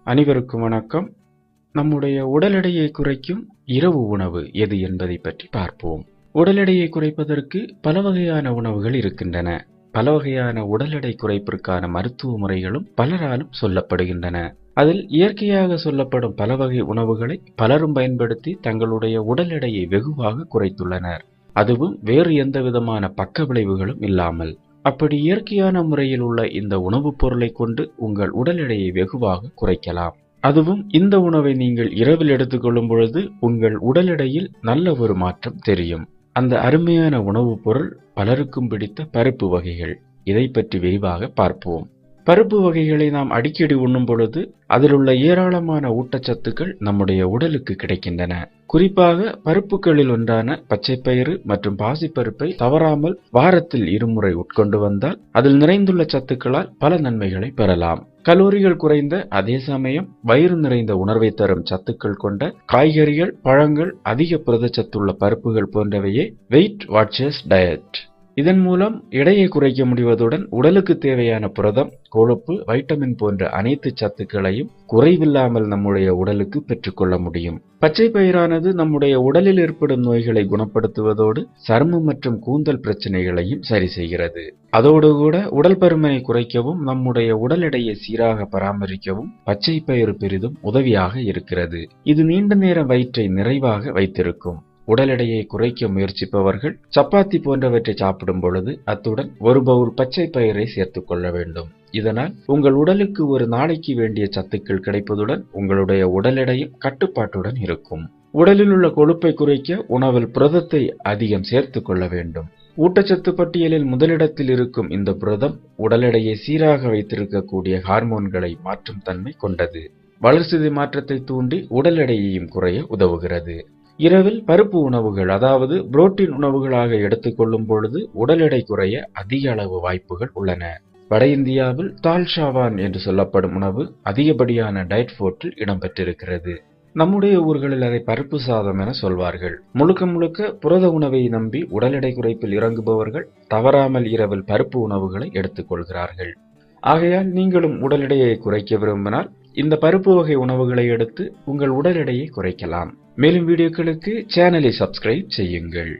அனைவருக்கும் வணக்கம். நம்முடைய உடல் எடையை குறைக்கும் இரவு உணவு எது என்பதை பற்றி பார்ப்போம். உடல் எடையை குறைப்பதற்கு பல வகையான உணவுகள் இருக்கின்றன. பல வகையான உடல் எடை குறைப்பிற்கான மருத்துவ முறைகளும் பலராலும் சொல்லப்படுகின்றன. அதில் இயற்கையாக சொல்லப்படும் பல வகை உணவுகளை பலரும் பயன்படுத்தி தங்களுடைய உடல் எடையை வெகுவாக குறைத்துள்ளனர். அதுவும் வேறு எந்த விதமான பக்க விளைவுகளும் இல்லாமல். அப்படி இயற்கையான முறையில் உள்ள இந்த உணவுப் பொருளை கொண்டு உங்கள் உடல் எடையை வெகுவாக குறைக்கலாம். அதுவும் இந்த உணவை நீங்கள் இரவில் எடுத்துக்கொள்ளும் பொழுது உங்கள் உடல் எடையில் நல்ல ஒரு மாற்றம் தெரியும். அந்த அருமையான உணவுப் பொருள் பலருக்கும் பிடித்த பருப்பு வகைகள். இதை பற்றி விரிவாக பார்ப்போம். பருப்பு வகைகளை நாம் அடிக்கடி உண்ணும் பொழுது அதில் உள்ள ஏராளமான ஊட்டச்சத்துக்கள் நம்முடைய உடலுக்கு கிடைக்கின்றன. குறிப்பாக பருப்புகளில் ஒன்றான பச்சைப்பயிறு மற்றும் பாசிப்பருப்பை தவறாமல் வாரத்தில் 2 முறை உட்கொண்டு வந்தால் அதில் நிறைந்துள்ள சத்துக்களால் பல நன்மைகளை பெறலாம். கலோரிகள் குறைந்த அதே சமயம் வயிறு நிறைந்த உணர்வை தரும் சத்துக்கள் கொண்ட காய்கறிகள், பழங்கள், அதிக புரதச்சத்துள்ள பருப்புகள் போன்றவையே வெயிட் வாட்சர்ஸ் டயட். இதன் மூலம் எடையை குறைக்க முடிவதுடன் உடலுக்கு தேவையான புரதம், கொழுப்பு, வைட்டமின் போன்ற அனைத்து சத்துக்களையும் குறைவில்லாமல் நம்முடைய உடலுக்கு பெற்றுக்கொள்ள முடியும். பச்சை பயிரானது நம்முடைய உடலில் ஏற்படும் நோய்களை குணப்படுத்துவதோடு சருமம் மற்றும் கூந்தல் பிரச்சனைகளையும் சரி செய்கிறது. அதோடு கூட உடல் பருமனை குறைக்கவும் நம்முடைய உடல் எடையை சீராக பராமரிக்கவும் பச்சை பயிறு பெரிதும் உதவியாக இருக்கிறது. இது நீண்ட நேரம் வயிற்றை நிறைவாக வைத்திருக்கும். உடல் எடையை குறைக்க முயற்சிப்பவர்கள் சப்பாத்தி போன்றவற்றை சாப்பிடும் பொழுது அத்துடன் 1 பவுல் பச்சை பயிரை சேர்த்துக் கொள்ள வேண்டும். இதனால் உங்கள் உடலுக்கு ஒரு நாளைக்கு வேண்டிய சத்துக்கள் கிடைப்பதுடன் உங்களுடைய உடல் எடையும் கட்டுப்பாட்டுடன் இருக்கும். உடலில் உள்ள கொழுப்பை குறைக்க உணவில் புரதத்தை அதிகம் சேர்த்துக் கொள்ள வேண்டும். ஊட்டச்சத்து பட்டியலில் முதலிடத்தில் இருக்கும் இந்த புரதம் உடல் எடையை சீராக வைத்திருக்கக்கூடிய ஹார்மோன்களை மாற்றும் தன்மை கொண்டது. வளர்சிதை மாற்றத்தை தூண்டி உடல் எடையையும் குறைய உதவுகிறது. இரவில் பருப்பு உணவுகள், அதாவது புரோட்டீன் உணவுகளாக எடுத்துக்கொள்ளும் பொழுது உடல் எடை குறைய அதிக அளவு வாய்ப்புகள் உள்ளன. வட இந்தியாவில் தால் ஷாவான் என்று சொல்லப்படும் உணவு அதிகப்படியான டயட் ஃபோர்ட்டில் இடம்பெற்றிருக்கிறது. நம்முடைய ஊர்களில் அதை பருப்பு சாதம் என சொல்வார்கள். முழுக்க முழுக்க புரத உணவை நம்பி உடல் எடை குறைப்பில் இறங்குபவர்கள் தவறாமல் இரவில் பருப்பு உணவுகளை எடுத்துக்கொள்கிறார்கள். ஆகையால் நீங்களும் உடல் எடையை குறைக்க விரும்பினால் இந்த பருப்பு வகை உணவுகளை எடுத்து உங்கள் உடல் எடையை குறைக்கலாம். மேலும் வீடியோக்களுக்கு சேனலை சப்ஸ்கிரைப் செய்யுங்கள்.